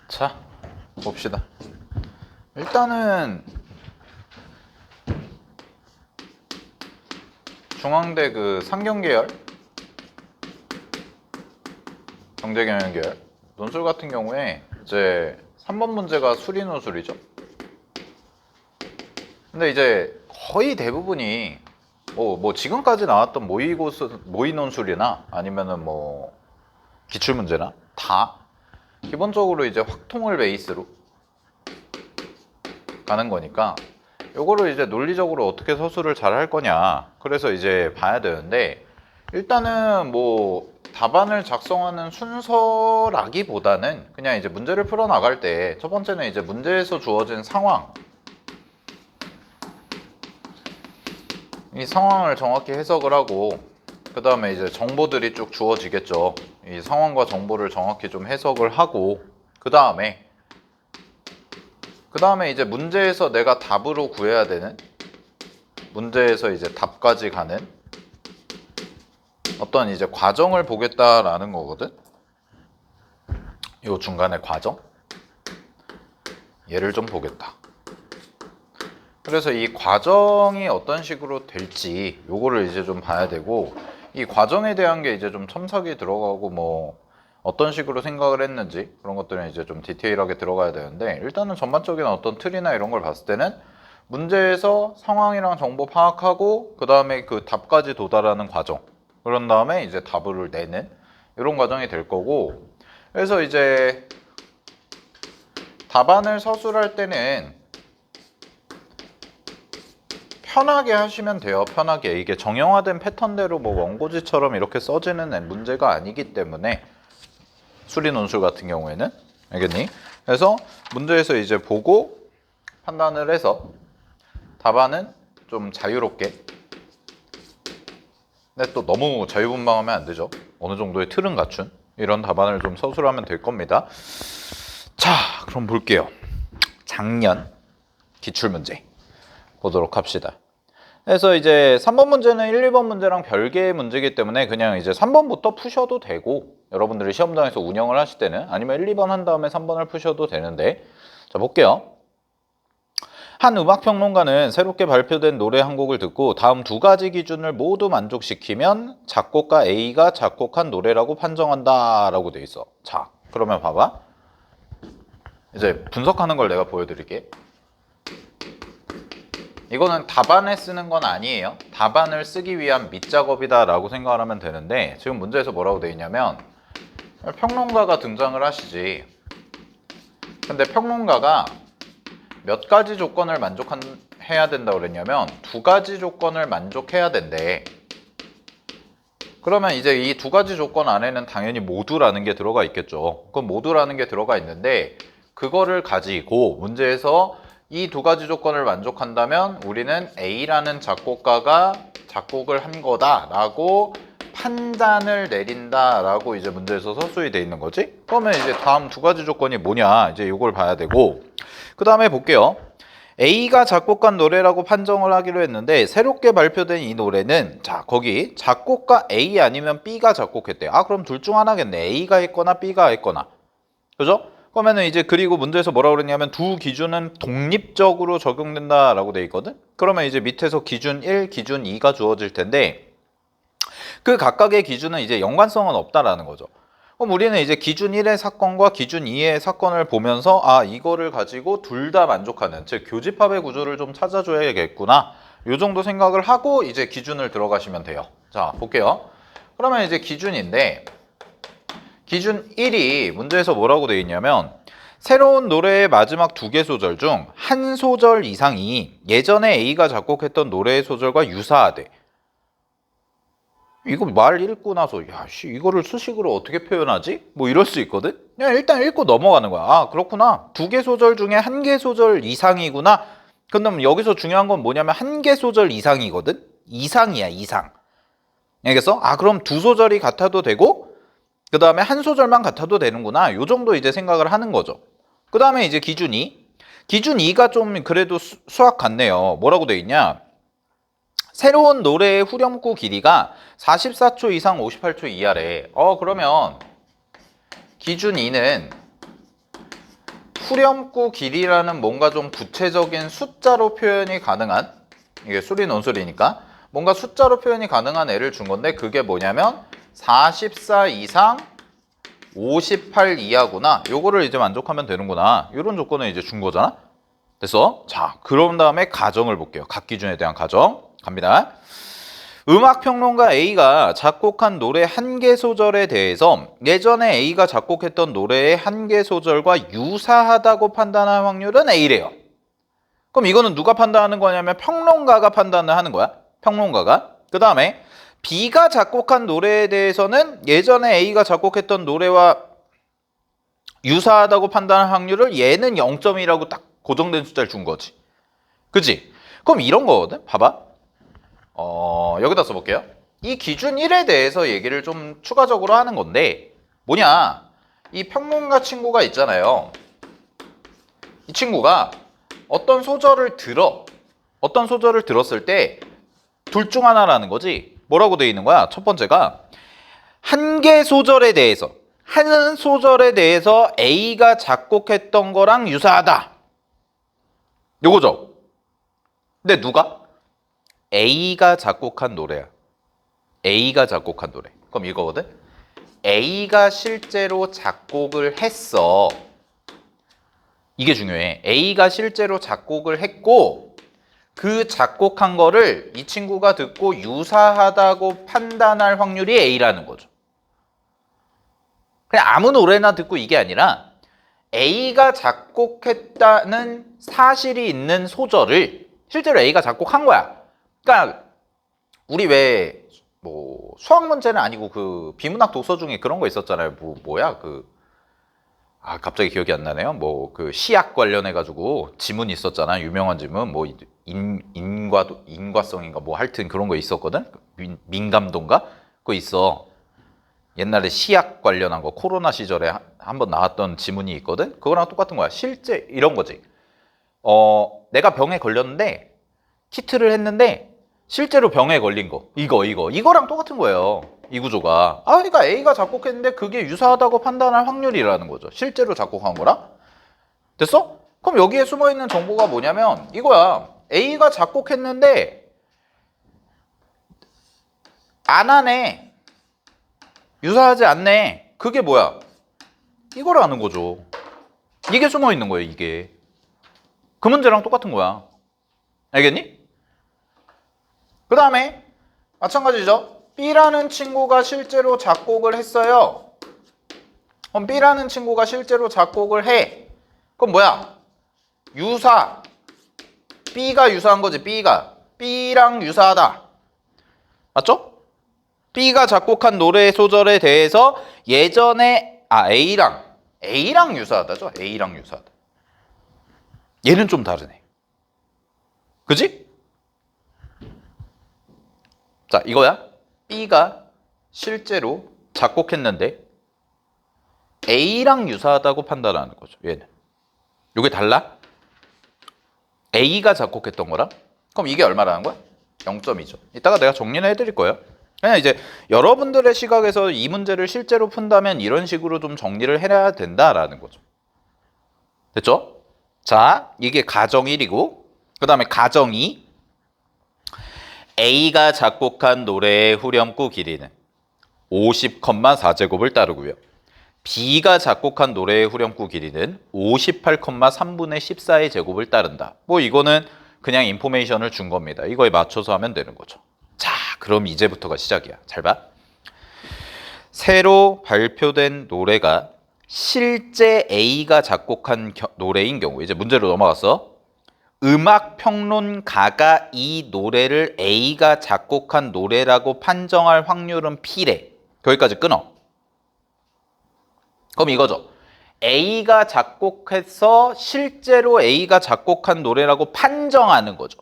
자, 봅시다. 일단은 중앙대 그 상경계열, 경제경영계열 논술 같은 경우에 이제 3번 문제가 수리 논술이죠. 근데 이제 거의 대부분이 뭐 지금까지 나왔던 모의 논술이나 아니면은 뭐 기출 문제나 다 기본적으로 이제 확통을 베이스로 가는 거니까 요거를 이제 논리적으로 어떻게 서술을 잘 할 거냐, 그래서 이제 봐야 되는데, 일단은 뭐 답안을 작성하는 순서라기보다는 그냥 이제 문제를 풀어 나갈 때 첫 번째는 이제 문제에서 주어진 상황, 이 상황을 정확히 해석을 하고, 그 다음에 이제 정보들이 쭉 주어지겠죠. 이 상황과 정보를 정확히 좀 해석을 하고, 그 다음에 이제 문제에서 내가 답으로 구해야 되는, 문제에서 이제 답까지 가는 어떤 이제 과정을 보겠다라는 거거든. 요 중간에 과정, 얘를 좀 보겠다. 그래서 이 과정이 어떤 식으로 될지 요거를 이제 좀 봐야 되고, 이 과정에 대한 게 이제 좀 첨삭이 들어가고 뭐 어떤 식으로 생각을 했는지 그런 것들은 이제 좀 디테일하게 들어가야 되는데, 일단은 전반적인 어떤 틀이나 이런 걸 봤을 때는 문제에서 상황이랑 정보 파악하고 그 다음에 그 답까지 도달하는 과정, 그런 다음에 이제 답을 내는 이런 과정이 될 거고, 그래서 이제 답안을 서술할 때는 편하게 하시면 돼요. 편하게. 이게 정형화된 패턴대로 뭐 원고지처럼 이렇게 써지는 문제가 아니기 때문에, 수리 논술 같은 경우에는, 알겠니? 그래서 문제에서 이제 보고 판단을 해서 답안은 좀 자유롭게, 근데 또 너무 자유분방하면 안 되죠. 어느 정도의 틀은 갖춘 이런 답안을 좀 서술하면 될 겁니다. 자, 그럼 볼게요. 작년 기출문제 보도록 합시다. 그래서 이제 3번 문제는 1, 2번 문제랑 별개의 문제이기 때문에 그냥 이제 3번부터 푸셔도 되고, 여러분들이 시험장에서 운영을 하실 때는, 아니면 1, 2번 한 다음에 3번을 푸셔도 되는데, 자 볼게요. 한 음악평론가는 새롭게 발표된 노래 한 곡을 듣고 다음 두 가지 기준을 모두 만족시키면 작곡가 A가 작곡한 노래라고 판정한다 라고 돼 있어. 자, 그러면 봐봐. 이제 분석하는 걸 내가 보여드릴게. 이거는 답안에 쓰는 건 아니에요. 답안을 쓰기 위한 밑작업이다 라고 생각을 하면 되는데, 지금 문제에서 뭐라고 돼 있냐면 평론가가 등장을 하시지. 근데 평론가가 몇 가지 조건을 만족해야 된다고 그랬냐면 두 가지 조건을 만족해야 된대. 그러면 이제 이 두 가지 조건 안에는 당연히 모두라는 게 들어가 있겠죠. 그럼 모두라는 게 들어가 있는데, 그거를 가지고 문제에서 이 두 가지 조건을 만족한다면 우리는 A라는 작곡가가 작곡을 한 거다라고 판단을 내린다라고 이제 문제에서 서술이 돼 있는 거지. 그러면 이제 다음 두 가지 조건이 뭐냐, 이제 이걸 봐야 되고, 그 다음에 볼게요. A가 작곡한 노래라고 판정을 하기로 했는데 새롭게 발표된 이 노래는, 자 거기 작곡가 A 아니면 B가 작곡했대. 아 그럼 둘 중 하나겠네. A가 했거나 B가 했거나. 그죠? 그러면은 이제, 그리고 문제에서 뭐라고 그랬냐면 두 기준은 독립적으로 적용된다라고 돼 있거든. 그러면 이제 밑에서 기준 1, 기준 2가 주어질 텐데, 그 각각의 기준은 이제 연관성은 없다라는 거죠. 그럼 우리는 이제 기준 1의 사건과 기준 2의 사건을 보면서, 아 이거를 가지고 둘 다 만족하는, 즉 교집합의 구조를 좀 찾아줘야겠구나, 요 정도 생각을 하고 이제 기준을 들어가시면 돼요. 자 볼게요. 그러면 이제 기준인데, 기준 1이 문제에서 뭐라고 되어 있냐면 새로운 노래의 마지막 두 개 소절 중 한 소절 이상이 예전에 A가 작곡했던 노래의 소절과 유사하대. 이거 말 읽고 나서 야씨 이거를 수식으로 어떻게 표현하지? 뭐 이럴 수 있거든? 그냥 일단 읽고 넘어가는 거야. 아 그렇구나. 두 개 소절 중에 한 개 소절 이상이구나. 그럼 여기서 중요한 건 뭐냐면 한 개 소절 이상이거든? 이상이야, 이상. 알겠어? 아 그럼 두 소절이 같아도 되고 그 다음에 한 소절만 같아도 되는구나. 요 정도 이제 생각을 하는 거죠. 그 다음에 이제 기준 2. 기준 2가 좀 그래도 수학 같네요. 뭐라고 돼 있냐? 새로운 노래의 후렴구 길이가 44초 이상 58초 이하래. 그러면 기준 2는 후렴구 길이라는 뭔가 좀 구체적인 숫자로 표현이 가능한, 이게 수리 논술이니까 뭔가 숫자로 표현이 가능한 애를 준 건데, 그게 뭐냐면 44 이상 58 이하구나. 요거를 이제 만족하면 되는구나. 이런 조건을 이제 준 거잖아. 됐어? 자, 그런 다음에 가정을 볼게요. 각 기준에 대한 가정 갑니다. 음악평론가 A가 작곡한 노래 한 개 소절에 대해서 예전에 A가 작곡했던 노래의 한 개 소절과 유사하다고 판단할 확률은 A래요. 그럼 이거는 누가 판단하는 거냐면 평론가가 판단을 하는 거야. 평론가가. 그 다음에 B가 작곡한 노래에 대해서는 예전에 A가 작곡했던 노래와 유사하다고 판단할 확률을 얘는 0.2라고 딱 고정된 숫자를 준 거지. 그치? 그럼 이런 거거든? 봐봐. 여기다 써볼게요. 이 기준 1에 대해서 얘기를 좀 추가적으로 하는 건데, 뭐냐, 이 평론가 친구가 있잖아요. 이 친구가 어떤 소절을 들었을 때 둘 중 하나라는 거지. 뭐라고 돼 있는 거야? 첫 번째가 한 개 소절에 대해서, 한 소절에 대해서 A가 작곡했던 거랑 유사하다. 요거죠. 근데 누가? A가 작곡한 노래야. A가 작곡한 노래. 그럼 이거거든? A가 실제로 작곡을 했어. 이게 중요해. A가 실제로 작곡을 했고, 그 작곡한 거를 이 친구가 듣고 유사하다고 판단할 확률이 A라는 거죠. 그냥 아무 노래나 듣고 이게 아니라 A가 작곡했다는 사실이 있는 소절을 실제로 A가 작곡한 거야. 그러니까 우리 왜 뭐 수학 문제는 아니고 그 비문학 독서 중에 그런 거 있었잖아요. 뭐야 갑자기 기억이 안 나네요. 뭐 그 시약 관련해 가지고 지문이 있었잖아. 유명한 지문 뭐 인과성인가 뭐 하여튼 그런 거 있었거든. 민감도인가 그거 있어. 옛날에 시약 관련한 거 코로나 시절에 한번 나왔던 지문이 있거든. 그거랑 똑같은 거야. 실제 이런 거지. 내가 병에 걸렸는데 키트를 했는데 실제로 병에 걸린 거 이거랑 똑같은 거예요. 이 구조가. 그러니까 A가 작곡했는데 그게 유사하다고 판단할 확률이라는 거죠. 실제로 작곡한 거랑. 됐어? 그럼 여기에 숨어있는 정보가 뭐냐면 이거야. A가 작곡했는데 안 하네. 유사하지 않네. 그게 뭐야? 이거라는 거죠. 이게 숨어있는 거예요. 이게. 그 문제랑 똑같은 거야. 알겠니? 그 다음에 마찬가지죠. B라는 친구가 실제로 작곡을 했어요. 그럼 B라는 친구가 실제로 작곡을 해. 그럼 뭐야? 유사. B가 유사한 거지. B랑 유사하다. 맞죠? B가 작곡한 노래 소절에 대해서 예전에 A랑 유사하다죠. A랑 유사하다. 얘는 좀 다르네. 그지? 자, 이거야. B가 실제로 작곡했는데 A랑 유사하다고 판단하는 거죠. 얘는. 이게 달라? A가 작곡했던 거랑? 그럼 이게 얼마라는 거야? 0점이죠. 이따가 내가 정리를 해드릴 거예요. 그냥 이제 여러분들의 시각에서 이 문제를 실제로 푼다면 이런 식으로 좀 정리를 해야 된다라는 거죠. 됐죠? 자, 이게 가정 1이고 그 다음에 가정 2. A가 작곡한 노래의 후렴구 길이는 50,4제곱을 따르고요. B가 작곡한 노래의 후렴구 길이는 58,3분의 14의 제곱을 따른다. 뭐 이거는 그냥 인포메이션을 준 겁니다. 이거에 맞춰서 하면 되는 거죠. 자, 그럼 이제부터가 시작이야. 잘 봐. 새로 발표된 노래가 실제 A가 작곡한 노래인 경우, 이제 문제로 넘어갔어. 음악평론가가 이 노래를 A가 작곡한 노래라고 판정할 확률은 P래. 거기까지 끊어. 그럼 이거죠. A가 작곡해서 실제로 A가 작곡한 노래라고 판정하는 거죠.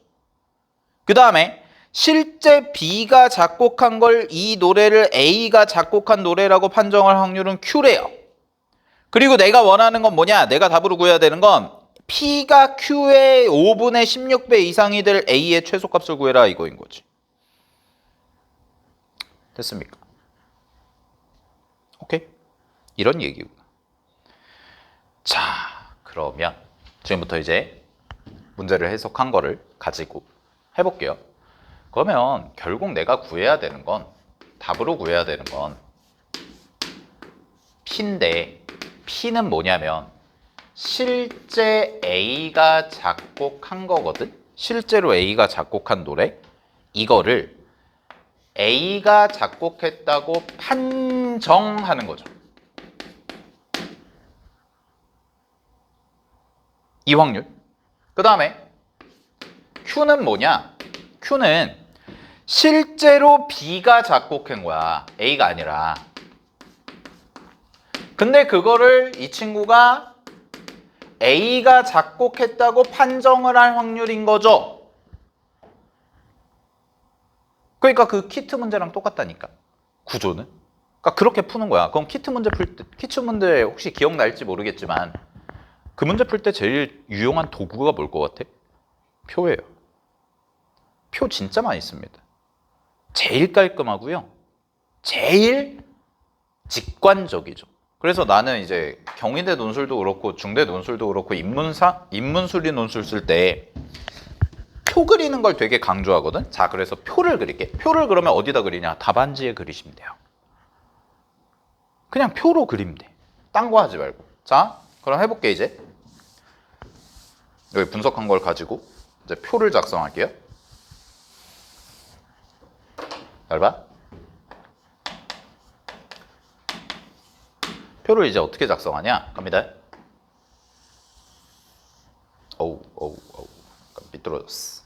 그 다음에 실제 B가 작곡한 걸 이 노래를 A가 작곡한 노래라고 판정할 확률은 Q래요. 그리고 내가 원하는 건 뭐냐? 내가 답으로 구해야 되는 건 P가 Q의 5분의 16배 이상이 될 A의 최소값을 구해라 이거인 거지. 됐습니까? 오케이? 이런 얘기구나. 자, 그러면 지금부터 이제 문제를 해석한 거를 가지고 해볼게요. 그러면 결국 내가 구해야 되는 건, 답으로 구해야 되는 건 P인데, P는 뭐냐면 실제 A가 작곡한 거거든? 실제로 A가 작곡한 노래? 이거를 A가 작곡했다고 판정하는 거죠. 이 확률. 그 다음에 Q는 뭐냐? Q는 실제로 B가 작곡한 거야. A가 아니라. 근데 그거를 이 친구가 A가 작곡했다고 판정을 할 확률인 거죠. 그러니까 그 키트 문제랑 똑같다니까. 구조는. 그러니까 그렇게 푸는 거야. 그럼 키트 문제 풀 때, 키트 문제 혹시 기억날지 모르겠지만 그 문제 풀 때 제일 유용한 도구가 뭘 것 같아? 표예요. 표 진짜 많이 씁니다. 제일 깔끔하고요. 제일 직관적이죠. 그래서 나는 이제 경희대 논술도 그렇고 중대 논술도 그렇고 인문수리 논술 쓸 때 표 그리는 걸 되게 강조하거든. 자, 그래서 표를 그릴게. 표를 그러면 어디다 그리냐? 답안지에 그리시면 돼요. 그냥 표로 그리면 돼. 딴 거 하지 말고. 자, 그럼 해볼게 이제. 여기 분석한 걸 가지고 이제 표를 작성할게요. 잘 봐. 표를 이제 어떻게 작성하냐? 갑니다. 어우. 삐뚤어졌어.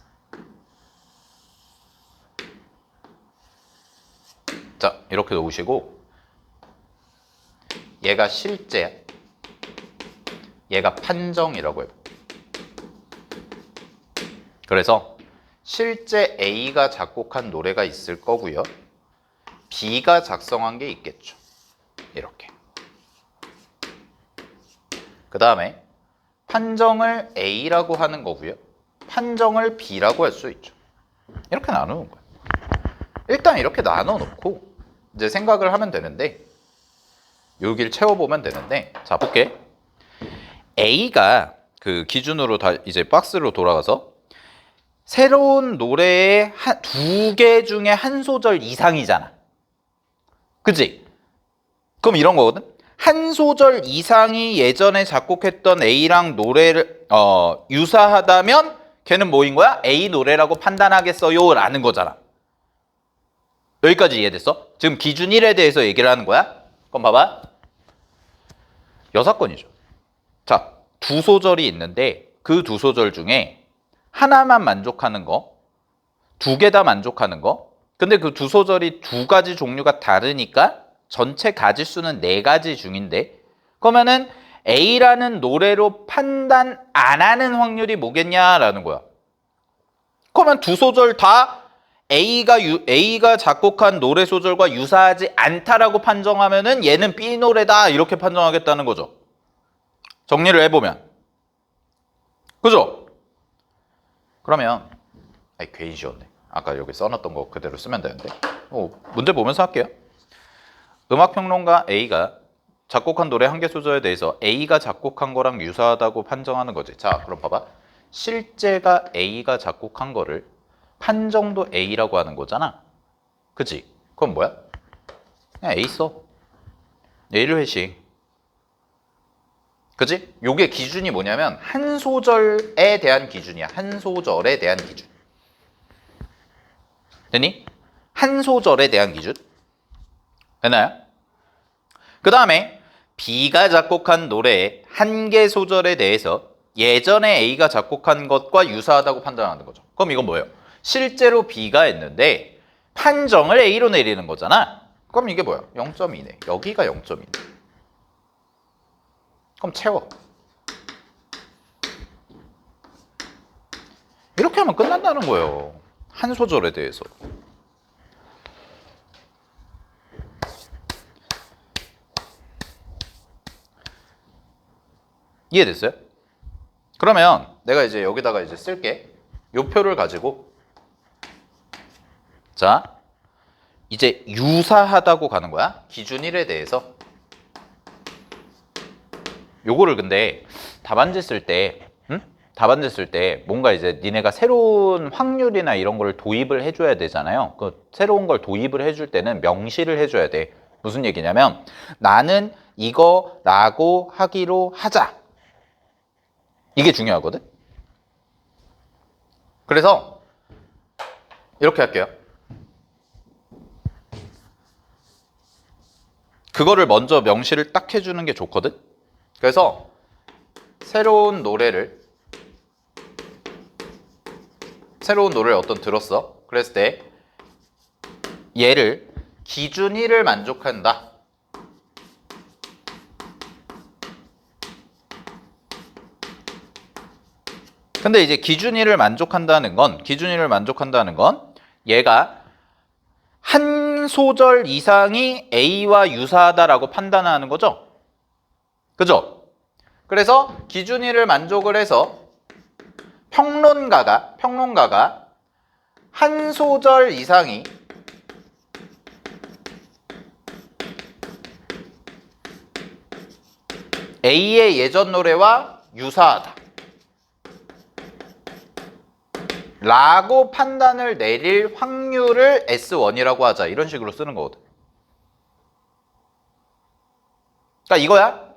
자, 이렇게 놓으시고 얘가 실제야. 얘가 판정이라고 해요. 그래서 실제 A가 작곡한 노래가 있을 거고요. B가 작성한 게 있겠죠. 이렇게. 그 다음에 판정을 A라고 하는 거고요. 판정을 B라고 할 수 있죠. 이렇게 나누는 거예요. 일단 이렇게 나눠놓고 이제 생각을 하면 되는데 여기를 채워보면 되는데 자, 볼게. A가 그 기준으로 다 이제 박스로 돌아가서 새로운 노래의 두 개 중에 한 소절 이상이잖아. 그치? 그럼 이런 거거든? 한 소절 이상이 예전에 작곡했던 A랑 노래를 유사하다면 걔는 뭐인 거야? A 노래라고 판단하겠어요? 라는 거잖아. 여기까지 이해됐어? 지금 기준 1에 대해서 얘기를 하는 거야? 그럼 봐봐. 여사건이죠. 자, 두 소절이 있는데 그 두 소절 중에 하나만 만족하는 거, 두 개 다 만족하는 거. 근데 그 두 소절이 두 가지 종류가 다르니까 전체 가지수는 네 가지 중인데 그러면은 A라는 노래로 판단 안 하는 확률이 뭐겠냐라는 거야. 그러면 두 소절 다 A가 작곡한 노래 소절과 유사하지 않다라고 판정하면은 얘는 B 노래다 이렇게 판정하겠다는 거죠. 정리를 해보면. 그죠? 그러면 괜히 쉬웠네. 아까 여기 써놨던 거 그대로 쓰면 되는데 문제 보면서 할게요. 음악평론가 A가 작곡한 노래 한 개 소절에 대해서 A가 작곡한 거랑 유사하다고 판정하는 거지. 자, 그럼 봐봐. 실제가 A가 작곡한 거를 판정도 A라고 하는 거잖아. 그치? 그럼 뭐야? 그냥 A 써. A를 회시. 그치? 요게 기준이 뭐냐면 한 소절에 대한 기준이야. 한 소절에 대한 기준. 됐니? 한 소절에 대한 기준. 됐나요? 그 다음에 B가 작곡한 노래의 한 개 소절에 대해서 예전에 A가 작곡한 것과 유사하다고 판단하는 거죠. 그럼 이건 뭐예요? 실제로 B가 했는데 판정을 A로 내리는 거잖아. 그럼 이게 뭐야? 0.2네. 여기가 0.2네. 그럼 채워. 이렇게 하면 끝난다는 거예요. 한 소절에 대해서. 이해됐어요? 그러면 내가 이제 여기다가 이제 쓸게. 요 표를 가지고 자, 이제 유사하다고 가는 거야. 기준 1에 대해서. 요거를 근데 답안지 쓸 때, 답안지 쓸 때 뭔가 이제 니네가 새로운 확률이나 이런 걸 도입을 해줘야 되잖아요. 그 새로운 걸 도입을 해줄 때는 명시를 해줘야 돼. 무슨 얘기냐면 나는 이거라고 하기로 하자. 이게 중요하거든. 그래서 이렇게 할게요. 그거를 먼저 명시를 딱 해주는 게 좋거든. 그래서 새로운 노래를 어떤 들었어. 그랬을 때 얘를 기준 1을 만족한다. 근데 이제 기준 1을 만족한다는 건 얘가 한 소절 이상이 A와 유사하다라고 판단하는 거죠. 그죠? 그래서 기준 1을 만족을 해서 평론가가 한 소절 이상이 A의 예전 노래와 유사하다 라고 판단을 내릴 확률을 S1이라고 하자. 이런 식으로 쓰는 거거든. 그러니까 이거야.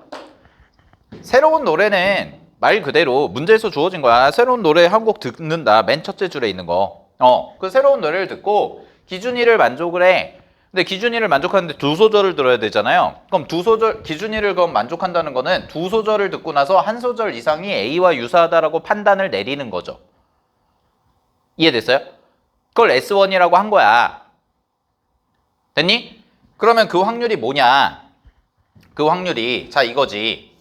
새로운 노래는 말 그대로 문제에서 주어진 거야. 새로운 노래 한 곡 듣는다. 맨 첫째 줄에 있는 거. 그 새로운 노래를 듣고 기준 1을 만족을 해. 근데 기준 1을 만족하는데 두 소절을 들어야 되잖아요. 그럼 기준 1을 그럼 만족한다는 거는 두 소절을 듣고 나서 한 소절 이상이 A와 유사하다라고 판단을 내리는 거죠. 이해됐어요? 그걸 S1이라고 한 거야. 됐니? 그러면 그 확률이 뭐냐? 그 확률이 자 이거지.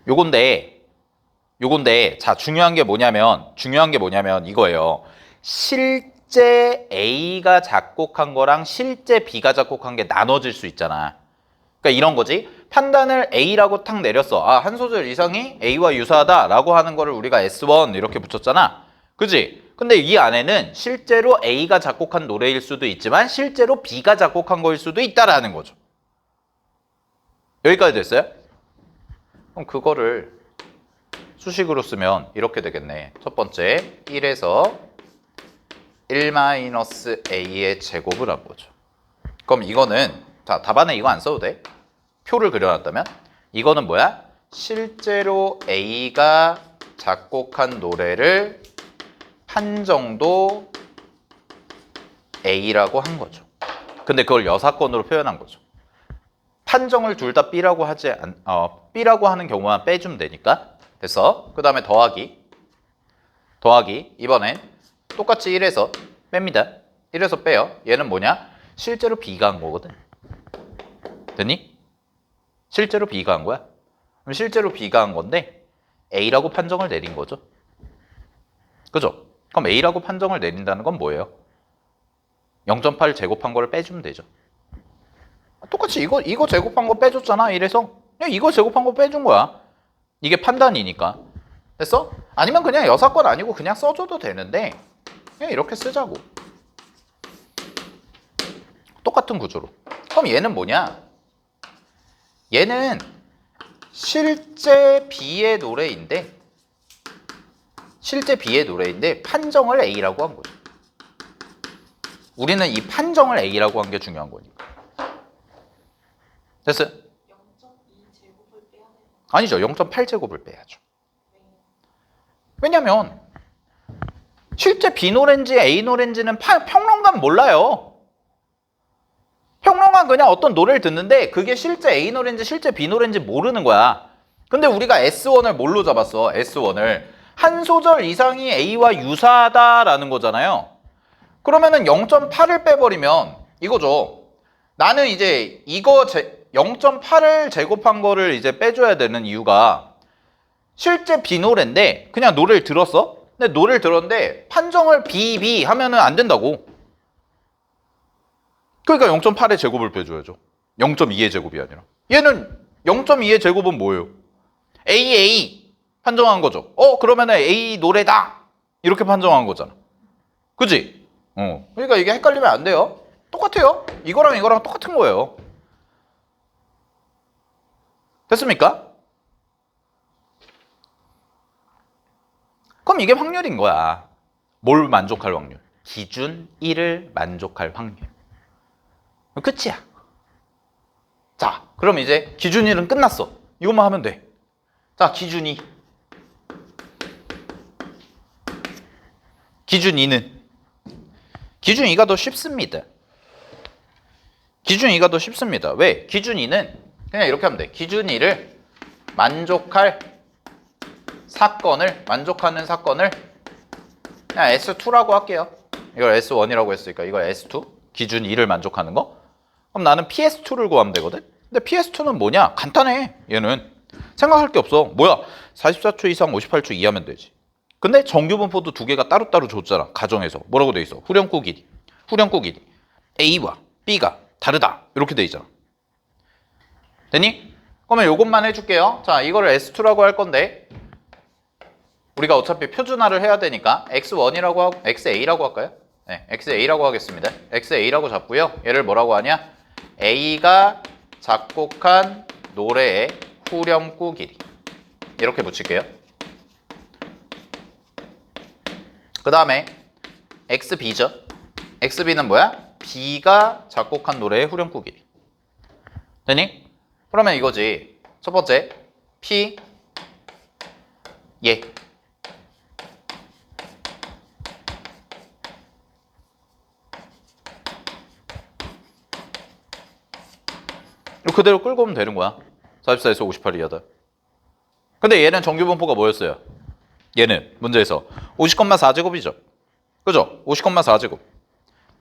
요건데 자 중요한 게 뭐냐면 이거예요. 실제 A가 작곡한 거랑 실제 B가 작곡한 게 나눠질 수 있잖아. 그러니까 이런 거지. 판단을 A라고 탁 내렸어. 한 소절 이상이 A와 유사하다라고 하는 거를 우리가 S1 이렇게 붙였잖아. 그지? 근데 이 안에는 실제로 A가 작곡한 노래일 수도 있지만 실제로 B가 작곡한 거일 수도 있다라는 거죠. 여기까지 됐어요? 그럼 그거를 수식으로 쓰면 이렇게 되겠네. 첫 번째 1에서 1-A의 제곱을 한 거죠. 그럼 이거는 자 답안에 이거 안 써도 돼. 표를 그려놨다면 이거는 뭐야? 실제로 A가 작곡한 노래를 판정도 A라고 한 거죠. 근데 그걸 여사건으로 표현한 거죠. 판정을 둘 다 B라고 B라고 하는 경우만 빼주면 되니까. 됐어. 그 다음에 더하기 이번엔 똑같이 1에서 뺍니다. 1에서 빼요. 얘는 뭐냐? 실제로 B가 한 거거든. 됐니? 실제로 B가 한 거야. 그럼 실제로 B가 한 건데 A라고 판정을 내린 거죠. 그죠? 그럼 A라고 판정을 내린다는 건 뭐예요? 0.8 제곱한 거를 빼주면 되죠. 똑같이 이거 제곱한 거 빼줬잖아. 이래서 그냥 이거 제곱한 거 빼준 거야. 이게 판단이니까. 됐어? 아니면 그냥 여사건 아니고 그냥 써줘도 되는데 그냥 이렇게 쓰자고. 똑같은 구조로. 그럼 얘는 뭐냐? 얘는 실제 B의 노래인데 판정을 A라고 한 거죠. 우리는 이 판정을 A라고 한 게 중요한 거니까. 됐어요? 0.2제곱을 빼야 되는 거 아니죠. 0.8제곱을 빼야죠. 왜냐면 실제 B 노래인지 A 노래인지는 평론가는 몰라요. 평론가는 그냥 어떤 노래를 듣는데 그게 실제 A 노래인지 실제 B 노래인지 모르는 거야. 근데 우리가 S1을 뭘로 잡았어? S1을 한 소절 이상이 A와 유사하다라는 거잖아요. 그러면은 0.8을 빼버리면 이거죠. 나는 이제 이거 0.8을 제곱한 거를 이제 빼줘야 되는 이유가 실제 B 노래인데 그냥 노래를 들었어? 근데 노래를 들었는데 판정을 B 하면은 안 된다고. 그러니까 0.8의 제곱을 빼줘야죠. 0.2의 제곱이 아니라. 얘는 0.2의 제곱은 뭐예요? A 판정한 거죠. 그러면은 A 노래다 이렇게 판정한 거잖아. 그지? 그러니까 이게 헷갈리면 안 돼요. 똑같아요. 이거랑 이거랑 똑같은 거예요. 됐습니까? 그럼 이게 확률인 거야. 뭘 만족할 확률? 기준 1을 만족할 확률. 끝이야. 자, 그럼 이제 기준 1은 끝났어. 이것만 하면 돼. 자, 기준 2. 기준 2는? 기준 2가 더 쉽습니다. 기준 2가 더 쉽습니다. 왜? 기준 2는 그냥 이렇게 하면 돼. 기준 2를 만족하는 사건을 그냥 S2라고 할게요. 이걸 S1이라고 했으니까 이거 S2. 기준 2를 만족하는 거. 그럼 나는 PS2를 구하면 되거든. 근데 PS2는 뭐냐? 간단해. 얘는 생각할 게 없어. 뭐야? 44초 이상 58초 이하면 되지. 근데 정규분포도 두 개가 따로따로 줬잖아. 가정에서. 뭐라고 돼 있어? 후렴구 길이. A와 B가 다르다. 이렇게 돼 있잖아. 됐니? 그러면 이것만 해줄게요. 자, 이거를 S2라고 할 건데 우리가 어차피 표준화를 해야 되니까 X1이라고 하고 XA라고 할까요? 네, XA라고 하겠습니다. XA라고 잡고요. 얘를 뭐라고 하냐? A가 작곡한 노래의 후렴구 길이. 이렇게 붙일게요. 그 다음에 XB죠. XB는 뭐야? B가 작곡한 노래의 후렴구 길이. 되니? 그러면 이거지. 첫 번째 P 예. 그대로 끌고 오면 되는 거야. 44에서 58 이하다. 근데 얘는 정규분포가 뭐였어요? 얘는 문제에서 50,4제곱이죠. 그죠? 50,4제곱.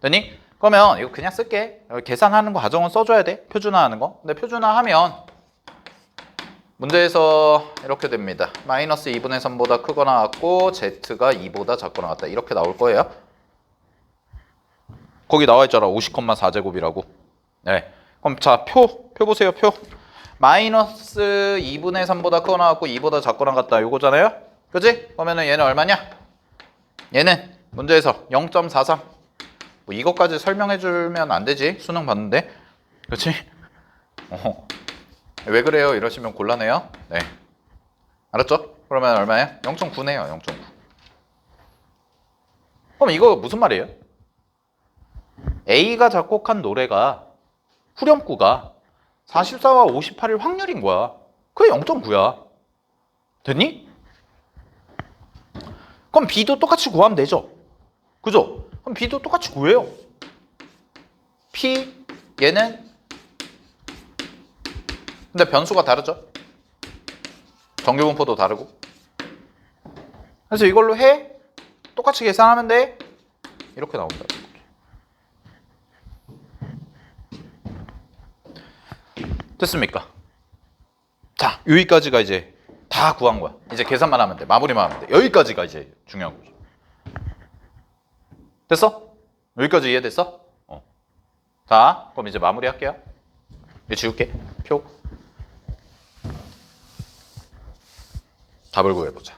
되니? 그러면 이거 그냥 쓸게. 계산하는 거 과정은 써줘야 돼. 표준화하는 거. 근데 표준화하면 문제에서 이렇게 됩니다. 마이너스 2분의 3보다 크거나 같고 Z가 2보다 작거나 같다. 이렇게 나올 거예요. 거기 나와 있잖아. 50,4제곱이라고. 네. 그럼 자, 표 보세요. 표. 마이너스 2분의 3보다 크거나 같고 2보다 작거나 같다. 요거잖아요. 그지? 그러면은 얘는 얼마냐? 얘는 문제에서 0.43. 뭐 이것까지 설명해 주면 안 되지. 수능 봤는데. 그렇지? 왜 그래요? 이러시면 곤란해요. 네. 알았죠? 그러면 얼마야? 0.9네요. 0.9. 그럼 이거 무슨 말이에요? A가 작곡한 노래가 후렴구가 44와 58일 확률인 거야. 그게 0.9야. 됐니? 그럼 B도 똑같이 구하면 되죠. 그죠? 그럼 B도 똑같이 구해요. P 얘는 근데 변수가 다르죠. 정규분포도 다르고. 그래서 이걸로 해. 똑같이 계산하면 돼. 이렇게 나온다. 됐습니까? 자, 여기까지가 이제 다 구한 거야. 이제 계산만 하면 돼. 마무리만 하면 돼. 여기까지가 이제 중요한 거죠. 됐어? 여기까지 이해됐어? 자, 그럼 이제 마무리할게요. 이제 지울게. 표. 답을 구해보자.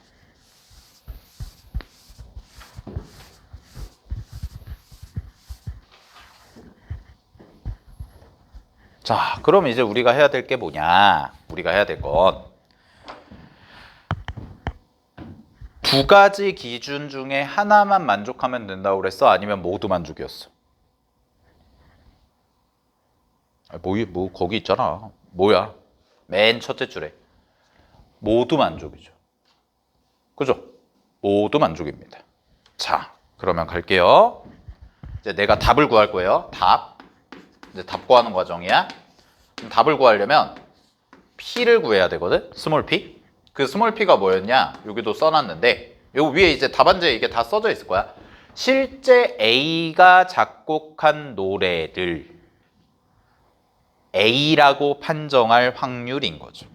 자, 그럼 이제 우리가 해야 될 게 뭐냐? 우리가 해야 될 건 두 가지 기준 중에 하나만 만족하면 된다고 그랬어? 아니면 모두 만족이었어? 뭐 거기 있잖아. 뭐야? 맨 첫째 줄에 모두 만족이죠. 그죠? 모두 만족입니다. 자, 그러면 갈게요. 이제 내가 답을 구할 거예요. 답. 이제 답 구하는 과정이야. 그럼 답을 구하려면 P를 구해야 되거든. 스몰 p. 그 스몰 p가 뭐였냐? 여기도 써놨는데 요 위에 이제 답안지에 이게 다 써져 있을 거야. 실제 A가 작곡한 노래들 A라고 판정할 확률인 거죠.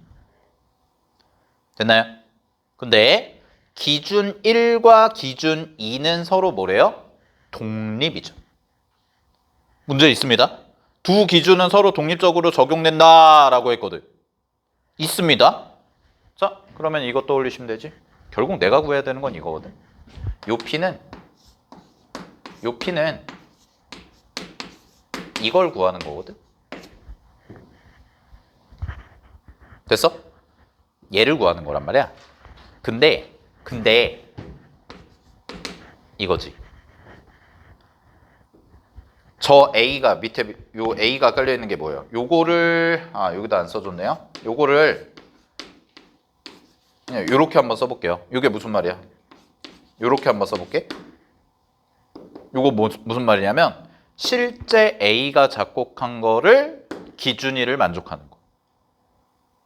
됐나요? 근데 기준 1과 기준 2는 서로 뭐래요? 독립이죠. 문제 있습니다. 두 기준은 서로 독립적으로 적용된다라고 했거든. 있습니다. 자, 그러면 이것 떠올리시면 되지. 결국 내가 구해야 되는 건 이거거든. 요 P는 요 P는 이걸 구하는 거거든. 됐어? 얘를 구하는 거란 말이야. 근데 이거지. 저 A가 밑에 요 A가 깔려 있는 게 뭐예요? 요거를 여기다 안 써줬네요. 요거를 그냥 요렇게 한번 써볼게요. 요게 무슨 말이야? 요렇게 한번 써볼게. 요거 무슨 말이냐면 실제 A가 작곡한 거를 기준이를 만족하는 거.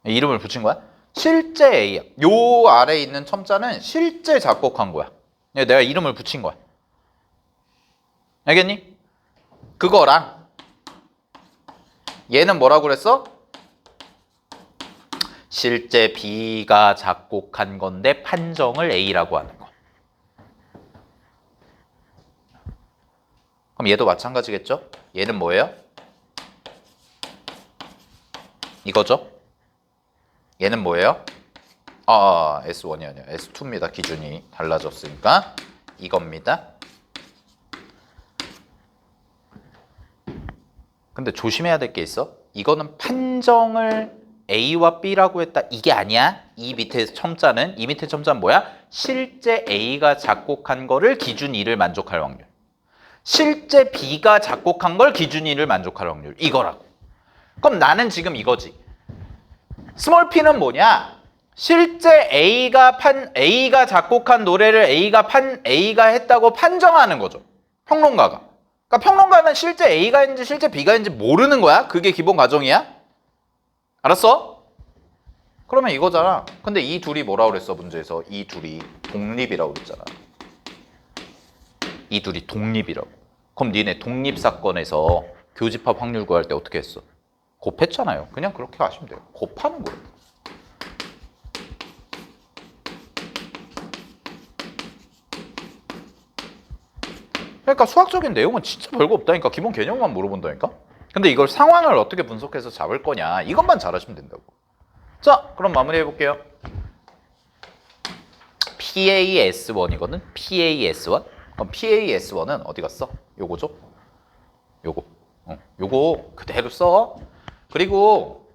이름을 붙인 거야? 실제 A야. 요 아래에 있는 첨자는 실제 작곡한 거야. 내가 이름을 붙인 거야. 알겠니? 그거랑 얘는 뭐라고 그랬어? 실제 B가 작곡한 건데 판정을 A라고 하는 거. 그럼 얘도 마찬가지겠죠? 얘는 뭐예요? 이거죠? 얘는 뭐예요? S1이 아니라 S2입니다. 기준이 달라졌으니까 이겁니다. 근데 조심해야 될 게 있어. 이거는 판정을 A와 B라고 했다. 이게 아니야. 이 밑에 첨자는 뭐야? 실제 A가 작곡한 거를 기준 2를 만족할 확률. 실제 B가 작곡한 걸 기준 2를 만족할 확률. 이거라고. 그럼 나는 지금 이거지. 스몰 p는 뭐냐? 실제 A가 작곡한 노래를 A가 했다고 판정하는 거죠. 평론가가. 그러니까 평론가는 실제 A가 했는지 실제 B가 했는지 모르는 거야. 그게 기본 과정이야. 알았어? 그러면 이거잖아. 근데 이 둘이 뭐라고 그랬어, 문제에서? 이 둘이 독립이라고 그랬잖아. 이 둘이 독립이라고. 그럼 니네 독립사건에서 교집합 확률 구할 때 어떻게 했어? 곱했잖아요. 그냥 그렇게 하시면 돼요. 곱하는 거예요. 그러니까 수학적인 내용은 진짜 별거 없다니까. 기본 개념만 물어본다니까. 근데 이걸 상황을 어떻게 분석해서 잡을 거냐, 이것만 잘하시면 된다고. 자, 그럼 마무리해 볼게요. PAS1이거든. PAS1. 그럼 PAS1은 어디 갔어? 요거죠? 요거 그대로 써. 그리고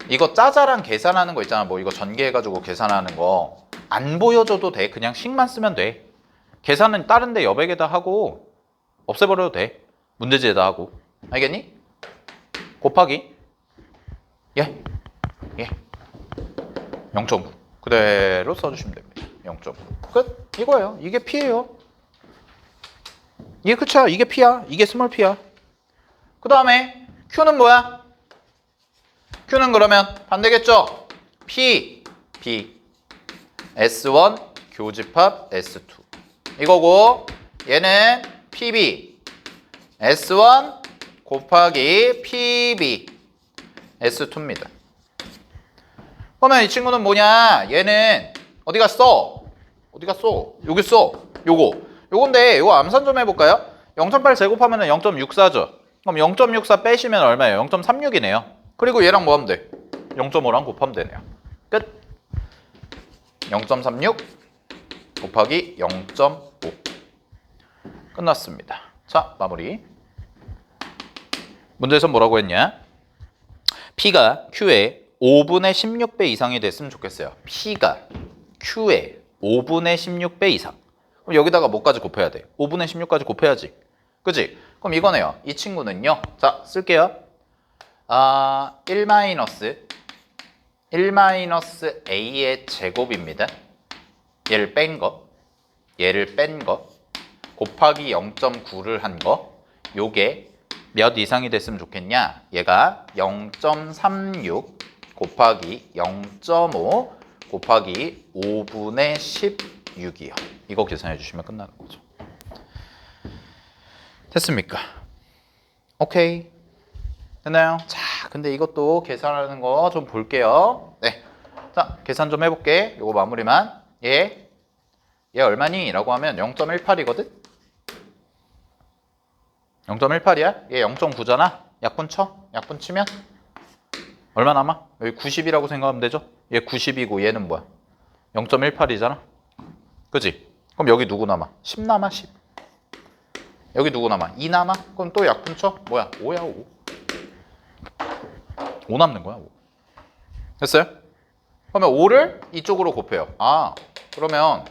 이거 짜잘한 계산하는 거 있잖아. 뭐 이거 전개해가지고 계산하는 거 안 보여줘도 돼. 그냥 식만 쓰면 돼. 계산은 다른 데 여백에다 하고 없애버려도 돼. 문제지에다 하고. 알겠니? 곱하기 0.9 그대로 써주시면 됩니다. 0.9 끝. 이거예요. 이게 P예요. 이게 끝이야. 이게 P야. 이게 스몰 P야. 그 다음에 Q는 뭐야? Q는 그러면 반대겠죠? P, B, S1 교집합 S2 이거고, 얘는 PB S1 곱하기 PB S2입니다. 그러면 이 친구는 뭐냐? 얘는 어디 갔어? 여기 있어. 요건데 요거 암산 좀 해볼까요? 0.8 제곱하면 0.64죠. 그럼 0.64 빼시면 얼마예요? 0.36이네요. 그리고 얘랑 뭐 하면 돼? 0.5랑 곱하면 되네요. 끝. 0.36 곱하기 0.5 끝났습니다. 자, 마무리. 문제에서 뭐라고 했냐? P가 Q의 5분의 16배 이상이 됐으면 좋겠어요. P가 Q의 5분의 16배 이상. 그럼 여기다가 뭐까지 곱해야 돼? 5분의 16까지 곱해야지. 그치? 그럼 이거네요. 이 친구는요. 자, 쓸게요. 1 A의 제곱입니다. 얘를 뺀 거. 곱하기 0.9를 한 거. 요게 몇 이상이 됐으면 좋겠냐? 얘가 0.36 곱하기 0.5 곱하기 5분의 16이요. 이거 계산해 주시면 끝나는 거죠. 됐습니까? 오케이. 됐나요? 자, 근데 이것도 계산하는 거 좀 볼게요. 네. 자, 계산 좀 해볼게. 요거 마무리만. 얘 얼마니? 라고 하면 0.18이거든? 0.18이야? 얘 0.9잖아? 약분 쳐? 약분 치면? 얼마 남아? 여기 90이라고 생각하면 되죠? 얘 90이고 얘는 뭐야? 0.18이잖아? 그지? 그럼 여기 누구 남아? 10 남아, 10. 여기 누구 남아? 2 남아? 그럼 또 약분 쳐? 뭐야? 5야 5. 5 남는 거야 5. 됐어요? 그러면 5를 이쪽으로 곱해요. 아 그러면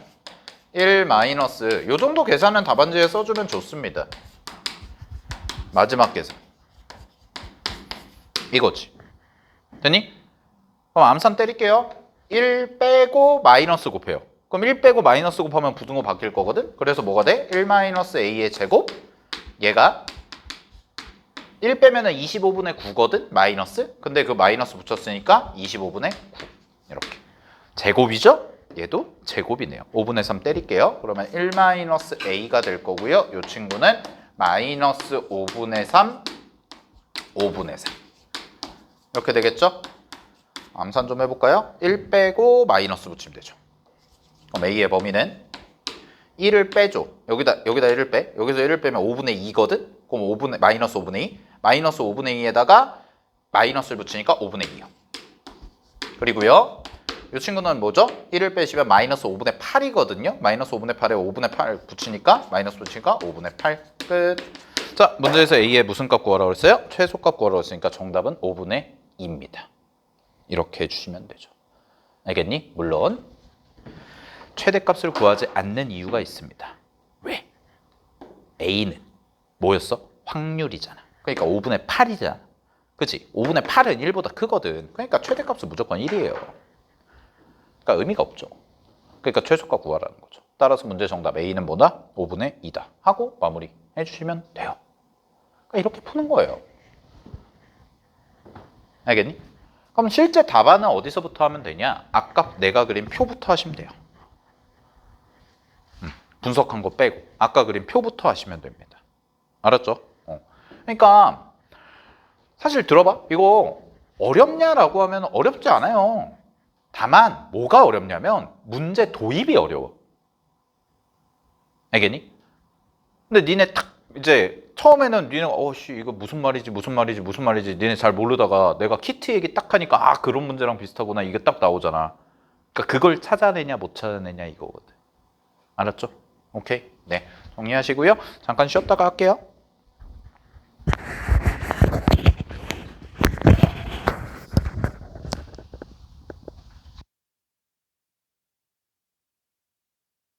1 마이너스 요 정도 계산은 답안지에 써주면 좋습니다. 마지막 계산 이거지. 됐니? 그럼 암산 때릴게요. 1 빼고 마이너스 곱해요. 그럼 1 빼고 마이너스 곱하면 부등호 바뀔 거거든? 그래서 뭐가 돼? 1 마이너스 a의 제곱 얘가 1 빼면은 25분의 9거든? 마이너스? 근데 그 마이너스 붙였으니까 25분의 9 이렇게 제곱이죠? 얘도 제곱이네요. 5분의 3 때릴게요. 그러면 1 마이너스 a가 될 거고요. 이 친구는 마이너스 5분의 3 5분의 3 이렇게 되겠죠? 암산 좀 해볼까요? 1 빼고 마이너스 붙이면 되죠. 그럼 a의 범위는 1을 빼줘. 여기다 1을 빼. 여기서 1을 빼면 5분의 2거든? 그럼 마이너스 5분의 2. 마이너스 5분의 2에다가 마이너스를 붙이니까 5분의 2요. 그리고요. 이 친구는 뭐죠? 1을 빼시면 마이너스 5분의 8이거든요. 마이너스 5분의 8에 5분의 8 붙이니까 마이너스 붙이니까 5분의 8 끝. 자, 문제에서 a의 무슨 값 구하라고 했어요? 최소값 구하라고 했으니까 정답은 5분의 2입니다. 이렇게 해주시면 되죠. 알겠니? 물론 최대값을 구하지 않는 이유가 있습니다. 왜? a는 뭐였어? 확률이잖아. 그러니까 5분의 8이잖아. 그치? 5분의 8은 1보다 크거든. 그러니까 최대값은 무조건 1이에요. 그러니까 의미가 없죠. 그러니까 최소값 구하라는 거죠. 따라서 문제 정답 a는 뭐다? 5분의 2다 하고 마무리 해주시면 돼요. 그러니까 이렇게 푸는 거예요. 알겠니? 그럼 실제 답안은 어디서부터 하면 되냐? 아까 내가 그린 표부터 하시면 돼요. 분석한 거 빼고 아까 그린 표부터 하시면 됩니다. 알았죠? 그러니까 사실 들어봐. 이거 어렵냐라고 하면 어렵지 않아요. 다만 뭐가 어렵냐면 문제 도입이 어려워. 알겠니? 근데 니네 딱 이제 처음에는 니네 이거 무슨 말이지 니네 잘 모르다가 내가 키트 얘기 딱 하니까 아 그런 문제랑 비슷하구나 이게 딱 나오잖아. 그러니까 그걸 찾아내냐 못 찾아내냐 이거거든. 알았죠? 오케이. 네. 정리하시고요. 잠깐 쉬었다가 할게요.